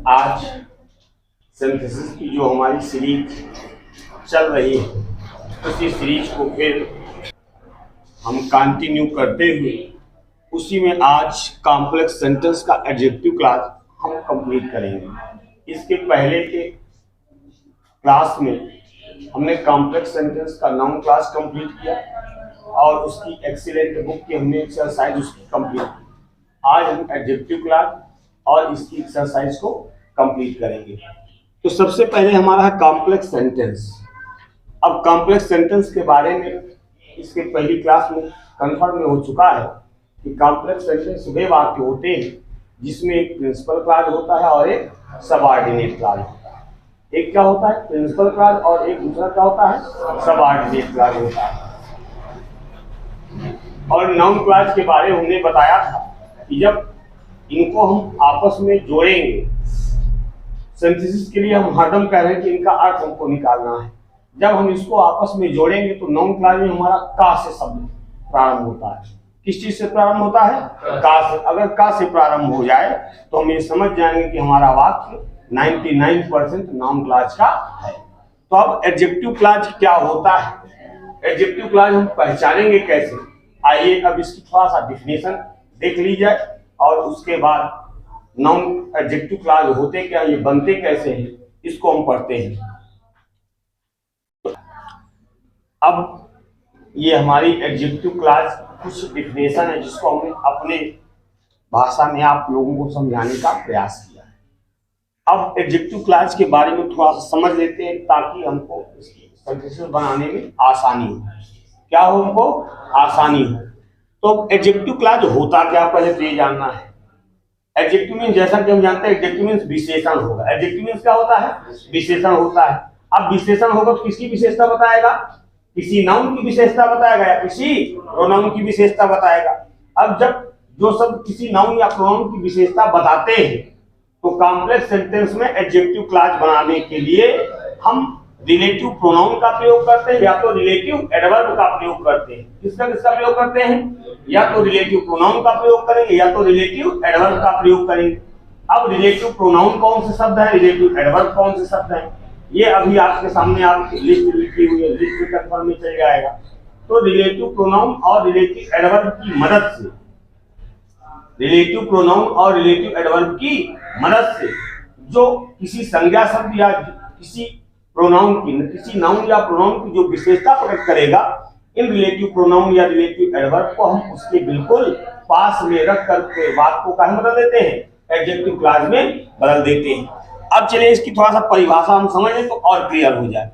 आज सिंथेसिस की जो हमारी सीरीज चल रही है उसी सीरीज को फिर हम कंटिन्यू करते हुए उसी में आज कॉम्प्लेक्स सेंटेंस का एडजेक्टिव क्लास हम कंप्लीट करेंगे। इसके पहले के क्लास में हमने कॉम्प्लेक्स सेंटेंस का नाउन क्लास कंप्लीट किया और उसकी एक्सीलेंट बुक की हमने एक्सरसाइज उसकी कंप्लीट की। आज हम एडजेक्टिव क्लास और इसकी एक्सरसाइज को कंप्लीट करेंगे। तो सबसे पहले हमारा है कॉम्प्लेक्स सेंटेंस। अब कॉम्प्लेक्स सेंटेंस के बारे में इसके पहली क्लास में कंफर्म हो चुका है कि कॉम्प्लेक्स सेंटेंस वे वाक्य होते हैं जिसमें एक प्रिंसिपल क्लॉज होता है और एक सबऑर्डिनेट क्लॉज होता है। एक क्या होता है प्रिंसिपल क्लॉज और एक दूसरा क्या होता है सबऑर्डिनेट क्लॉज होता है। और नाउन क्लॉज के बारे में हमने बताया था कि जब इनको हम आपस में जोड़ेंगे, सिंथेसिस के लिए हम हरदम कह रहे हैं कि इनका अर्थ हमको निकालना है। जब हम इसको आपस में जोड़ेंगे तो नाउन क्लॉज में हमारा का से शब्द प्रारंभ होता है। किस चीज से प्रारंभ होता है? का से। अगर का से प्रारंभ हो जाए तो हम ये समझ जाएंगे कि हमारा वाक्य 99% नाउन क्लॉज का है। तो अब एडजेक्टिव क्लॉज क्या होता है, एडजेक्टिव क्लॉज हम पहचानेंगे कैसे? आइए अब इसकी थोड़ा सा डिफिनेशन देख ली जाए और उसके बाद नाउन एडजेक्टिव क्लॉज होते क्या, ये बनते कैसे हैं, इसको हम पढ़ते हैं। अब ये हमारी एडजेक्टिव क्लॉज कुछ डिफिनेशन है जिसको हमने अपने भाषा में आप लोगों को समझाने का प्रयास किया है। अब एडजेक्टिव क्लॉज के बारे में थोड़ा सा समझ लेते हैं ताकि हमको इसकी सेंटेंस बनाने में आसानी हो। क्या हो? हमको आसानी हो। तो एडजेक्टिव क्लॉज होता क्या, पहले तो ये जानना है। एडजेक्टिव मींस जैसा कि हम जानते हैं एडजेक्टिव मींस विशेषण होगा। एडजेक्टिव मींस क्या होता है? विशेषण होता है। अब विशेषण होगा तो किसकी विशेषता बताएगा? किसी नाउन की विशेषता बताएगा या किसी प्रोनाउन की विशेषता बताएगा। अब जब जो शब्द किसी नाउन या प्रोनाउन की विशेषता बताते हैं तो कॉम्प्लेक्स सेंटेंस में एडजेक्टिव क्लॉज बनाने के लिए हम रिलेटिव प्रोनाउन का प्रयोग करते हैं या तो रिलेटिव एडवर्ब का प्रयोग करते हैं। किसका प्रयोग करते हैं? या तो रिलेटिव प्रोनाउन का प्रयोग करेंगे या तो रिलेटिव एडवर्ब का प्रयोग करेंगे। अब रिलेटिव प्रोनाउन कौन से शब्द है, रिलेटिव एडवर्ब कौन से शब्द है, ये अभी आपके सामने आप लिस्ट लिखी हुई है, लिस्ट में कंफर्म में चल जाएगा। तो रिलेटिव प्रोनाउन और रिलेटिव एडवर्ब की मदद से, रिलेटिव प्रोनाउन और रिलेटिव एडवर्ब की मदद से जो किसी संज्ञा शब्द या किसी प्रोनाउन की, किसी नाउन या प्रोनाउन की जो विशेषता प्रकट करेगा, इन रिलेटिव प्रोनाउन या रिलेटिव एडवर्ब को हम उसके बिल्कुल पास में रख करके वाक्य को कहाँ बदल देते हैं? एडजेक्टिव क्लॉज में बदल देते हैं। अब चलिए इसकी थोड़ा सा परिभाषा हम समझें तो और क्लियर हो जाए।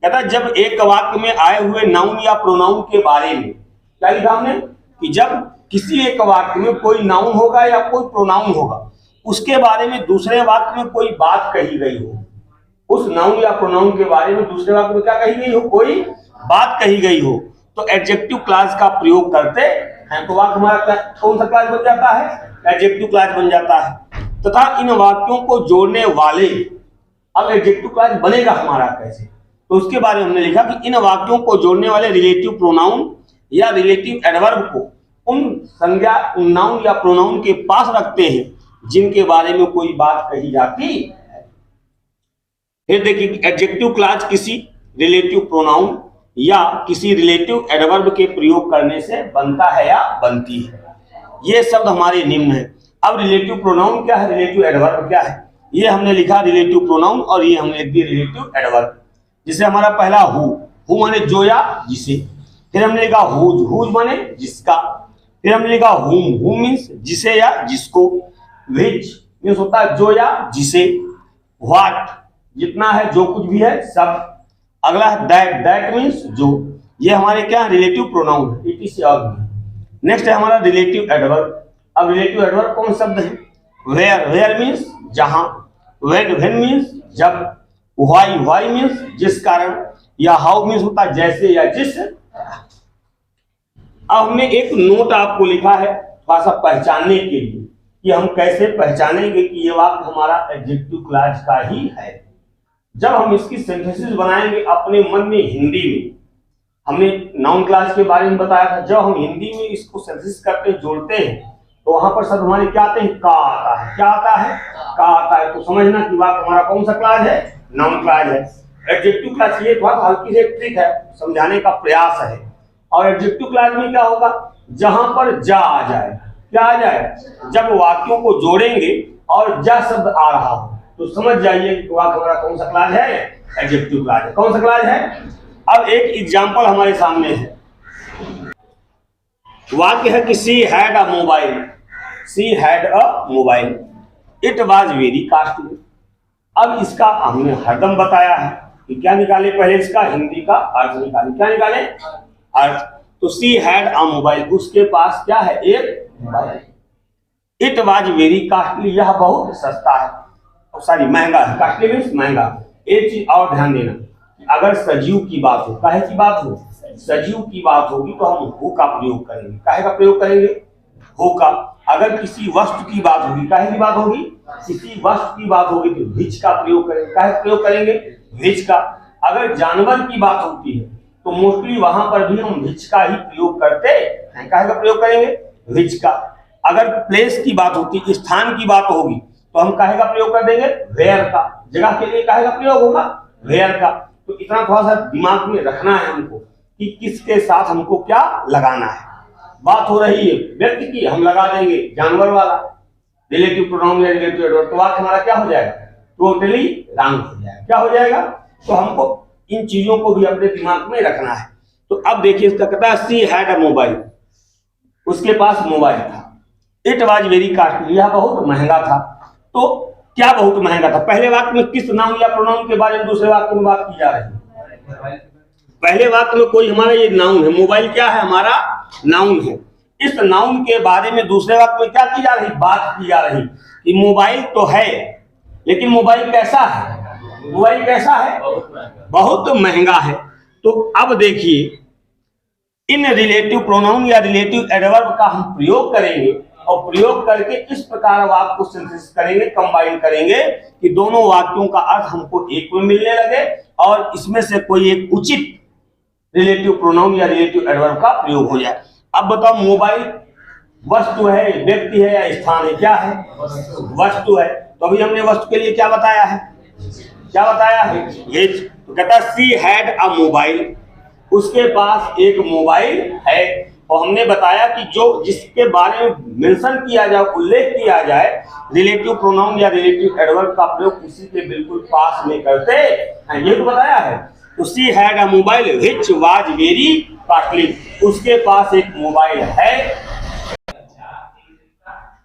कहता है जब एक वाक्य में आए हुए नाउन या प्रोनाउन के बारे में, क्या लिखा हमने कि जब किसी एक वाक्य में कोई नाउन होगा या कोई प्रोनाउन होगा, उसके बारे में दूसरे वाक्य में कोई बात कही गई हो, उस नाउन या प्रोनाउन के बारे में दूसरे वाक्य में क्या कही गई हो, कोई बात कही गई हो, तो एडजेक्टिव क्लॉज का प्रयोग करते हैं तो वाक्य हमारा कौन सा क्लॉज बन जाता है? एडजेक्टिव क्लॉज बन जाता है। तथा इन वाक्यों को जोड़ने वाले, अब एडजेक्टिव क्लॉज बनेगा हमारा कैसे, तो उसके बारे में हमने लिखा कि इन वाक्यों को जोड़ने वाले रिलेटिव प्रोनाउन या रिलेटिव एडवर्ब को उन संज्ञा, उन नाउन या प्रोनाउन के पास रखते हैं जिनके बारे में कोई बात कही जाती है। फिर देखिए एडजेक्टिव क्लॉज किसी रिलेटिव प्रोनाउन या किसी रिलेटिव एडवर्ब के प्रयोग करने से बनता है या बनती है। ये शब्द हमारे निम्न है। अब रिलेटिव प्रोनाउन क्या है, रिलेटिव एडवर्ब क्या है, ये हमने लिखा रिलेटिव प्रोनाउन और ये हमने लिख दिया रिलेटिव एडवर्ब। जिसे हमारा पहला हु माने जो या जिसे, फिर हमने लिखा हुज माने जिसका, फिर हमने लिखा हुम मींस जिसे या जिसको, विच मींस होता है जो या जिसे, व्हाट जितना है जो कुछ भी है सब, अगला है दैट मींस जो। ये हमारे क्या रिलेटिव प्रोनाउन है, इट से और भी। नेक्स्ट है हमारा रिलेटिव एडवर्ब। अब रिलेटिव एडवर्ब कौन शब्द है? वेयर मींस जहां, व्हेन मींस जब, व्हाई मींस जिस कारण, या हाउ मींस होता है जैसे या जिस। अब हमने एक नोट आपको लिखा है थोड़ा सा पहचानने के लिए कि हम कैसे पहचानेंगे कि ये वाक्य हमारा एडजेक्टिव क्लॉज का ही है। जब हम इसकी सिंथेसिस बनाएंगे अपने मन में हिंदी में, हमने नाउन क्लॉज के बारे में बताया था, जब हम हिंदी में इसको सिंथेसिस करते जोड़ते हैं तो वहां पर शब्द हमारे क्या आते हैं? का आता है। क्या आता है? का आता है तो समझना कि वाक्य हमारा कौन सा क्लास है, नाउन क्लास है। एडजेक्टिव क्लास ये थोड़ा हल्की से ट्रिक है, समझाने का प्रयास है। और एडजेक्टिव क्लास में क्या होगा, जहां पर जा आ जाए, क्या आ जाए, जब वाक्यों को जोड़ेंगे और जा शब्द आ रहा हो तो समझ जाइए कि वाक्य हमारा कौन सा क्लास है, एडजेक्टिव क्लास है। कौन सा क्लास है? अब एक एग्जांपल हमारे सामने है, वाक्य है कि she had a mobile, she had a mobile, it was very costly. अब इसका हमने हरदम बताया है कि क्या निकाले, पहले इसका हिंदी का अर्थ निकाले। क्या निकाले? अर्थ। तो सी हैड अ मोबाइल, उसके पास क्या है, एक mobile. It was very costly, यह बहुत सस्ता है, सॉरी महंगा है, कॉस्टली मीन्स महंगा। एक चीज और ध्यान देना, अगर सजीव की बात हो, काहे की बात हो, सजीव की बात होगी तो हम हु का प्रयोग करेंगे। काहे का प्रयोग करेंगे? हु का। अगर किसी वस्तु की बात होगी, काहे की बात होगी, किसी वस्तु की बात होगी तो विच का प्रयोग करेंगे। काहे का प्रयोग करेंगे? विच का। अगर जानवर की बात होती है तो मोस्टली वहां पर भी हम विच का ही प्रयोग करते हैं। काहे का प्रयोग करेंगे? विच का। अगर प्लेस की बात होती, स्थान की बात होगी तो हम काहे का प्रयोग कर देंगे? वेयर का। जगह के लिए काहे का प्रयोग होगा? वेयर का। तो इतना थोड़ा सा दिमाग में रखना है हमको कि किसके साथ हमको क्या लगाना है। बात हो रही है व्यक्ति की, हम लगा देंगे जानवर वाला रिलेटिव प्रोनाउन या रिलेटिव एडवर्ब, तो वाक्य हमारा क्या हो जाएगा? टोटली रॉन्ग हो जाएगा। क्या हो जाएगा? तो हमको इन चीजों को भी अपने दिमाग में रखना है। तो अब देखिए इसका कहता है सी हैड अ मोबाइल, उसके पास मोबाइल था। इट वाज वेरी कॉस्टली, यह बहुत महंगा था। तो क्या बहुत महंगा था? पहले वाक्य में किस नाउन या प्रोनाउन के बारे में दूसरे वाक्य में बात की जा रही है? पहले वाक्य में कोई हमारा ये नाउन है, मोबाइल क्या है, हमारा नाउन है। इस नाउन के बारे में दूसरे वाक्य में क्या की जा रही, बात की जा रही कि मोबाइल तो है लेकिन मोबाइल कैसा है, मोबाइल कैसा है, बहुत महंगा है। तो अब देखिए इन रिलेटिव प्रोनाउन या रिलेटिव एडवर्ब का हम प्रयोग करेंगे और प्रयोग करके इस प्रकार वाक्य को सिंथेसिस करेंगे, कंबाइन करेंगे कि दोनों वाक्यों का अर्थ हमको एक में मिलने लगे और इसमें से कोई एक उचित रिलेटिव प्रोनाउन या रिलेटिव एडवर्ब का प्रयोग हो जाए। अब बताओ मोबाइल वस्तु है, व्यक्ति है या स्थान है? क्या है? वस्तु है। तो अभी हमने वस्तु के लिए क्या बताया है, क्या बताया है, ये तो कहता सी हैड अ मोबाइल, उसके पास एक मोबाइल है। और हमने बताया कि जो जिसके बारे में मेंशन किया जाए, उल्लेख किया जाए, रिलेटिव प्रोनाउन या रिलेटिव एडवर्ब का प्रयोग उसी के बिल्कुल पास में करते हैं, ये तो बताया है। तो she had a mobile which was very costly, उसके पास एक मोबाइल है।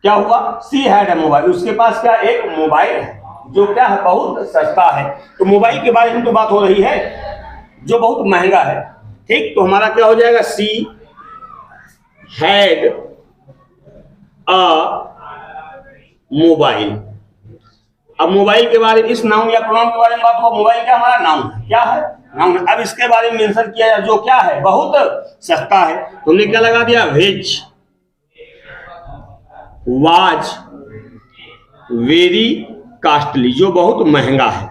क्या हुआ? सी हैड अ मोबाइल, उसके पास क्या, एक मोबाइल है जो क्या है, बहुत सस्ता है। तो मोबाइल के बारे में तो बात हो रही है जो बहुत महंगा है, ठीक। तो हमारा क्या हो जाएगा, सी हैड अ मोबाइल। अब मोबाइल के बारे में, इस नाउन या प्रोनाउन के बारे में बात हो, मोबाइल क्या हमारा नाउन है, क्या है, नाउन है। अब इसके बारे में मेंशन किया जाए जो क्या है, बहुत सस्ता है। तुमने क्या लगा दिया, व्हिच वाज वेरी कॉस्टली, जो बहुत महंगा है,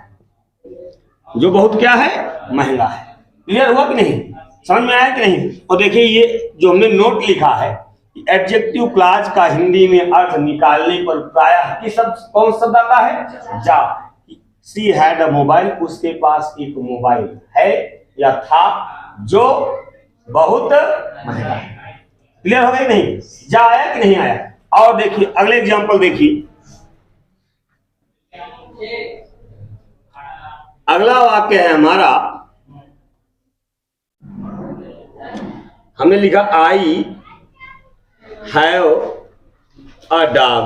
जो बहुत क्या है, महंगा है। क्लियर हुआ कि नहीं, समझ में आया कि नहीं? और देखिए ये जो हमने नोट लिखा है, एडजेक्टिव क्लॉज का हिंदी में अर्थ निकालने पर प्रायः किस शब्द, कौन शब्द आता है, जा। सी हैड अ मोबाइल, उसके पास एक मोबाइल है या था जो बहुत महंगा है। क्लियर हो गया कि नहीं, जा आया कि नहीं आया? और देखिए अगले एग्जांपल देखिए, अगला वाक्य है हमारा, हमने लिखा I have a dog,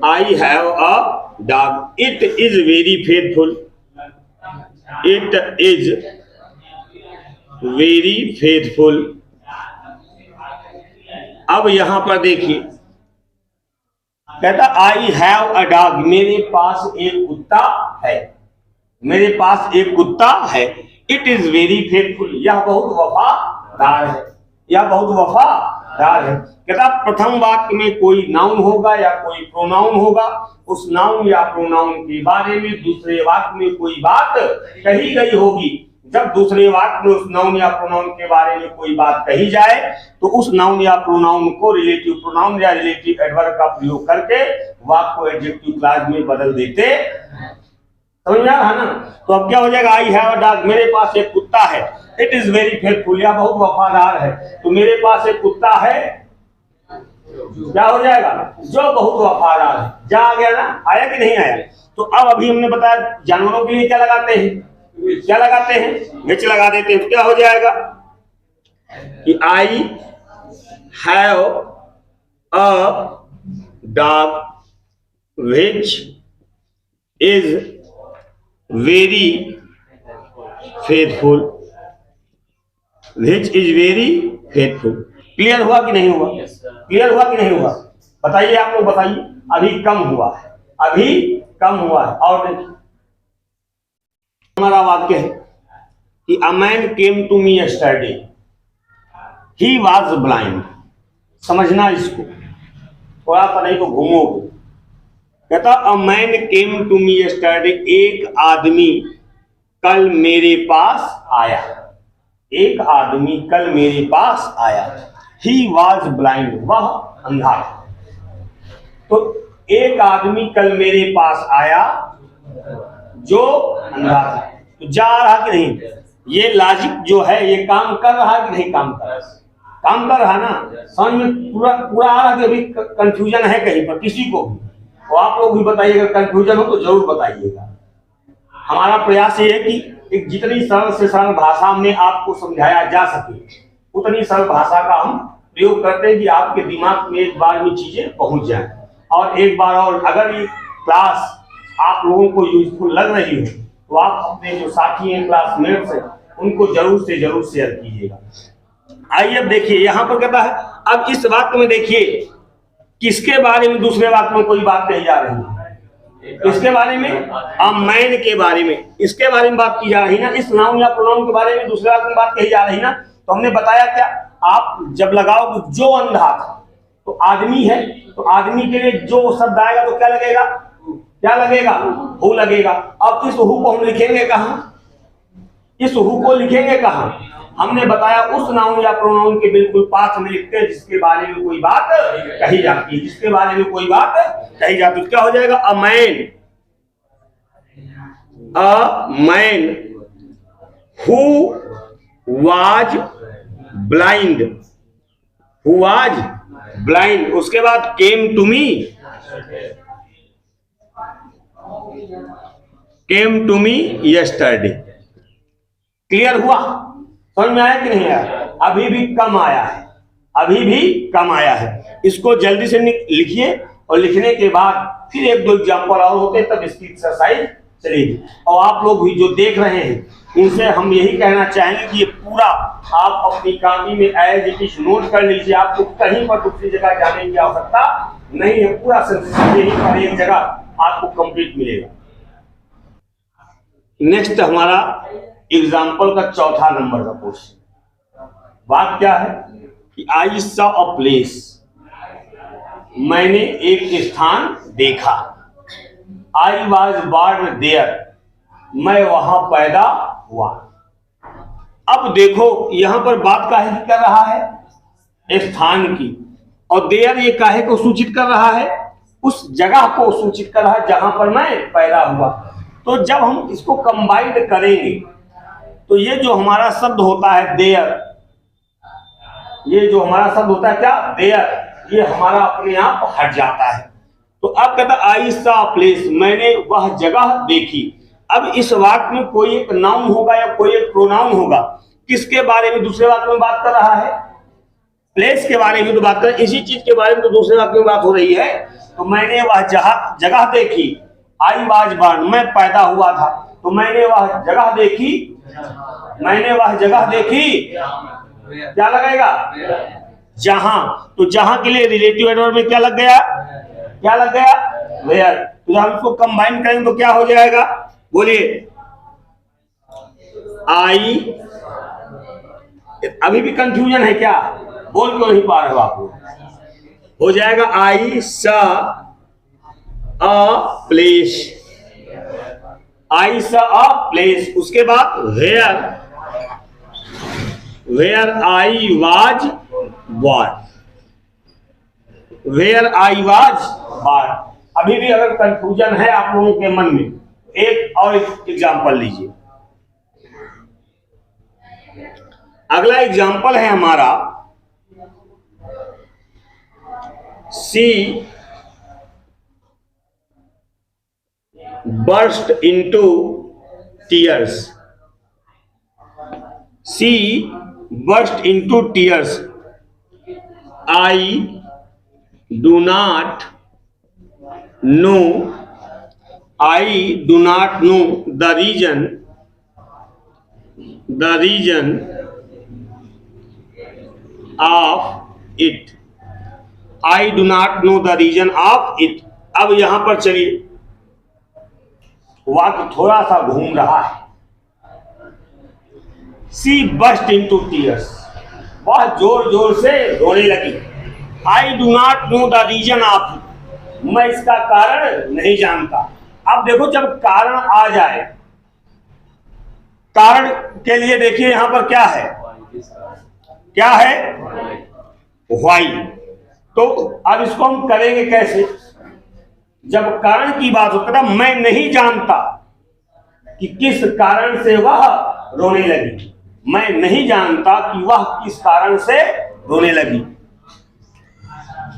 I have a dog, it is very faithful, it is very faithful. अब यहां पर देखिए कहता आई हैव अ डॉग, मेरे पास एक कुत्ता है, मेरे पास एक कुत्ता है। इट इज वेरी फेथफुल, यह बहुत वफादार है, यह बहुत वफादार है। कहता प्रथम वाक्य में कोई नाउन होगा या कोई प्रोनाउन होगा, उस नाउन या प्रोनाउन के बारे में दूसरे वाक्य में कोई बात कही गई होगी। जब दूसरे वाक्य में उस नाउन या प्रोनाउन के बारे में कोई बात कही जाए तो उस नाउन या प्रोनाउन को रिलेटिव प्रोनाउन या रिलेटिव एडवर्ब का प्रयोग करके वाक्य को एडजेक्टिव क्लॉज में बदल देते। समझ में आ रहा है ना? तो अब क्या हो जाएगा, आई हैव अ डॉग, मेरे पास एक कुत्ता है। इट इज वेरी फेथफुल, या बहुत वफादार है। तो मेरे पास एक कुत्ता है, क्या हो जाएगा, जो बहुत वफादार है। जा आ गया ना, आया कि नहीं आया? तो अब अभी हमने बताया जानवरों के लिए क्या लगाते हैं, क्या लगाते हैं, विच लगा देते हैं। तो क्या हो जाएगा कि I have a dog which is very faithful, which is very faithful. Clear हुआ कि नहीं हुआ? क्लियर हुआ कि नहीं हुआ? बताइए, आप लोग बताइए। अभी कम हुआ है, अभी कम हुआ है। और हमारा वाक्य है कि a man came to me yesterday, he was blind. समझना इसको, थोड़ा सा नहीं तो घूमोगे। कहता a man came to me yesterday, एक आदमी कल मेरे पास आया, एक आदमी कल मेरे पास आया। ही वॉज ब्लाइंड, वह अंधा था। तो एक आदमी कल मेरे पास आया जो अंधा था। तो जा रहा कि नहीं? ये लॉजिक जो है ये काम कर रहा है कि नहीं काम कर रहा? काम कर रहा ना। समझ में पूरा पूरा आ रहा कि अभी कंफ्यूजन है कहीं पर किसी को भी? तो आप लोग भी बताइएगा, कंफ्यूजन हो तो जरूर बताइएगा। हमारा प्रयास ये है कि एक जितनी सरल से सरल भाषा में आपको समझाया जा सके उतनी सरल भाषा का हम प्रयोग करते हैं कि आपके दिमाग में एक बार में चीजें पहुंच जाएं। और एक बार और अगर ये क्लास आप लोगों को यूजफुल लग रही हो तो आप अपने जो साथी हैं, क्लासमेट्स हैं, उनको जरूर से जरूर शेयर कीजिएगा। आइए अब देखिए यहां पर कहता है, अब इस वाक्य में देखिए किसके बारे में दूसरे वाक्य में कोई बात कही जा रही है? किसके बारे में? अ मैन के बारे में। इसके बारे में बात की जा रही ना, इस नाउन या प्रोनाउन के बारे में दूसरे वाक्य में बात कही जा रही ना। तो हमने बताया क्या, आप जब लगाओ जो अंधा था तो आदमी है, तो आदमी के लिए जो शब्द आएगा तो क्या लगेगा, क्या लगेगा, हु लगेगा। अब इस हु को हम लिखेंगे कहां? इस हु को लिखेंगे कहां? हमने बताया उस नाउन या प्रोनाउन के बिल्कुल पास में लिखते हैं जिसके बारे में कोई बात कही जाती है, जिसके बारे में कोई बात कही जाती है। क्या हो जाएगा, a man, a man who was blind, who was blind. उसके बाद came to me, came to me yesterday. Clear हुआ? समझ में आया कि नहीं आया? अभी भी कम आया है, अभी भी कम आया है। इसको जल्दी से लिखिए और लिखने के बाद फिर एक दो एग्जाम्पल और होते तब इसकी एक्सरसाइज चलेगी। और आप लोग भी जो देख रहे हैं उनसे हम यही कहना चाहेंगे कि ये पूरा आप अपनी कॉपी में एज इट इज नोट कर लीजिए। आपको कहीं पर दूसरी जगह जाने की आवश्यकता नहीं है, पूरा सेंटेंस यही पर एक जगह आपको कंप्लीट मिलेगा। नेक्स्ट हमारा एग्जाम्पल का चौथा नंबर का क्वेश्चन, बात क्या है कि आई सॉ अ प्लेस, मैंने एक स्थान देखा। आई वॉज बॉर्न देयर, मैं वहां पैदा हुआ। अब देखो यहां पर बात काहे की कर रहा है, स्थान की, और देयर ये काहे को सूचित कर रहा है, उस जगह को सूचित कर रहा है जहां पर मैं पैदा हुआ। तो जब हम इसको कंबाइंड करेंगे तो ये जो हमारा शब्द होता है देयर, ये जो हमारा शब्द होता है क्या, देयर, ये हमारा अपने आप हट जाता है। तो अब कहता आई सॉ प्लेस, मैंने वह जगह देखी। अब इस वाक्य में कोई एक नाउन होगा या कोई एक प्रोनाउन होगा, किसके बारे में दूसरे वाक्य में बात कर रहा है, प्लेस के बारे में तो बात कर, इसी चीज के बारे में तो दूसरे वाक्य में बात हो रही है। तो मैंने वह जगह देखी, आई वाज बॉर्न, मैं पैदा हुआ था। तो मैंने वह जगह देखी, मैंने वह जगह देखी, क्या लगेगा, जहां। तो जहां के लिए रिलेटिव एडवर्ब में क्या लग गया, क्या लग गया, वेयर। तो हम इसको कंबाइन करेंगे तो क्या हो जाएगा, बोलिए। आई, अभी भी कंफ्यूजन है क्या, बोल क्यों नहीं पा रहे हो आप लोग? हो जाएगा I saw a place, I saw a place. उसके बाद where, where I was born, where I was born. अभी भी अगर कंफ्यूजन है आप लोगों के मन में, एक और एग्जाम्पल लीजिए। अगला एग्जाम्पल है हमारा सी burst into tears. She burst into tears. I do not know. I do not know the reason. The reason of it. I do not know the reason of it. अब यहां पर चलिए, वाक्य थोड़ा सा घूम रहा है। She burst into tears. वह जोर जोर से रोने लगी। I do not know the reason of it. मैं इसका कारण नहीं जानता। अब देखो, जब कारण आ जाए, कारण के लिए देखिए यहां पर क्या है, क्या है, why। तो अब इसको हम करेंगे कैसे? जब कारण की बात होता है, मैं नहीं जानता कि किस कारण से वह रोने लगी। मैं नहीं जानता कि वह किस कारण से रोने लगी,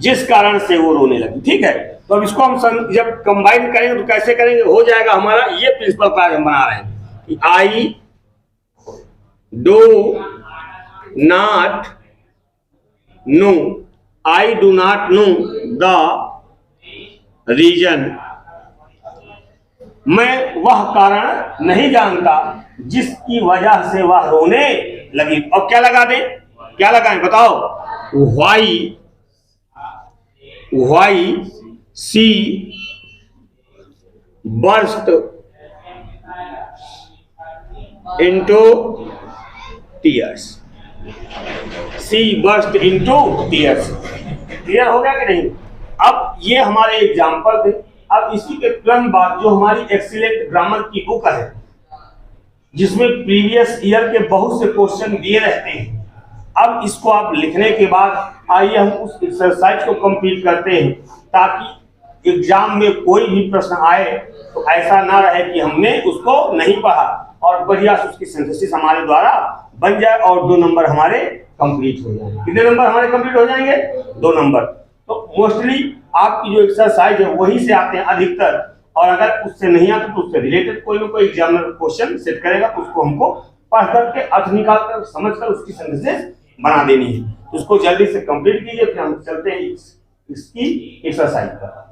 जिस कारण से वो रोने लगी। ठीक है, तो अब इसको हम जब कंबाइन करेंगे तो कैसे करेंगे? हो जाएगा हमारा ये प्रिंसिपल क्लास हम बना रहे हैं कि I do not know, I do not know the reason. मैं वह कारण नहीं जानता जिसकी वजह से वह रोने लगी। और क्या लगा दें, क्या लगाएं बताओ? Why she burst into tears. She burst into tears. Clear हो गया कि नहीं? अब ये हमारे एग्जाम्पल थे। अब इसी के तुरंत बाद जो हमारी एक्सीलेंट ग्रामर की बुक है, जिसमें प्रीवियस ईयर के बहुत से क्वेश्चन दिए रहते हैं, अब इसको आप लिखने के बाद आइए हम उस एक्सरसाइज को कंप्लीट करते हैं, ताकि एग्जाम में कोई भी प्रश्न आए तो ऐसा ना रहे कि हमने उसको नहीं पढ़ा, और बढ़िया से उसकी सिंथेसिस हमारे द्वारा बन जाए और 2 नंबर हमारे कंप्लीट हो जाए। कितने नंबर हमारे कंप्लीट हो जाएंगे? 2 नंबर। तो मोस्टली आपकी जो एक्सरसाइज है वही से आते हैं अधिकतर, और अगर उससे नहीं आते तो उससे रिलेटेड कोई ना कोई एग्जामिनर क्वेश्चन सेट करेगा, तो उसको हमको पढ़ करके अर्थ निकाल कर समझ कर उसकी सिंथेसिस बना देनी है। तो उसको जल्दी से कंप्लीट कीजिए, फिर हम चलते हैं इसकी एक्सरसाइज पर।